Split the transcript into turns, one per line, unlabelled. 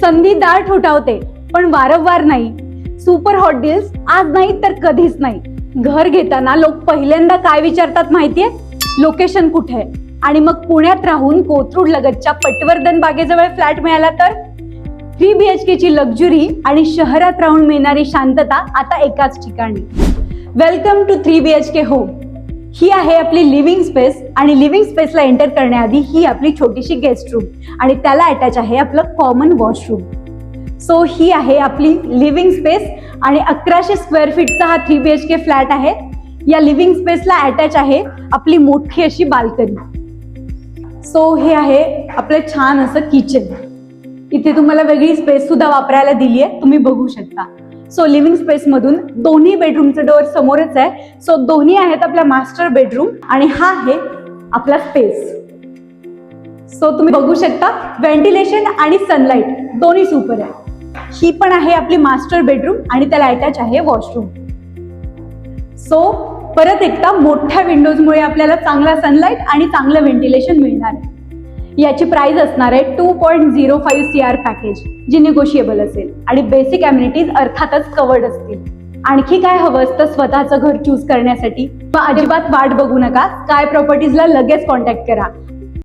संधी दार ठोठावते पण वारंवार नाही. सुपर हॉट डील्स आज नाही तर कधीच नाही. घर घेताना लोक पहिल्यांदा काय विचारतात माहितीये? लोकेशन कुठे आहे. आणि मग पुण्यात राहून कोथरूड लगतच्या पटवर्धन बागेजवळ फ्लॅट मिळाला तर 3 BHK ची लक्झरी आणि शहरात राहून मिळणारी शांतता आता एकाच ठिकाणी. Welcome to 3 BHK home. ही आहे आपली लिव्हिंग स्पेस आणि लिव्हिंग स्पेसला एंटर करण्याआधी ही आपली छोटीशी गेस्ट रूम आणि त्याला अटॅच आहे आपलं कॉमन वॉशरूम. सो ही आहे आपली लिव्हिंग स्पेस आणि 1100 स्क्वेअर फीटचा हा 3 BHK फ्लॅट आहे. या लिव्हिंग स्पेसला अटॅच आहे आपली मोठी अशी बाल्कनी. सो हे आहे आपलं छान असं किचन. इथे तुम्हाला वेगळी स्पेस सुद्धा वापरायला दिली आहे, तुम्ही बघू शकता. सो लिव्हिंग स्पेस मधून दोन्ही बेडरूमचं डोअर समोरच आहे. सो दोन्ही आहेत आपल्या मास्टर बेडरूम आणि हा आहे आपला स्पेस. सो तुम्ही बघू शकता व्हेंटिलेशन आणि सनलाईट दोन्ही सुपर आहे. ही पण आहे आपली मास्टर बेडरूम आणि त्याला अटॅच आहे वॉशरूम. सो परत एकदा मोठ्या विंडोजमुळे आपल्याला चांगला सनलाईट आणि चांगलं व्हेंटिलेशन मिळणार आहे. याची प्राइस असणार आहे 2.05 CR पॅकेज, जी निगोशिएबल असेल आणि बेसिक अम्युनिटीज अर्थातच कवर्ड असतील. आणखी काय हवं असतं स्वतःचं घर चूज करण्यासाठी? अजिबात वाट बघू नका. स्काय प्रॉपर्टीजला लगेच कॉन्टॅक्ट करा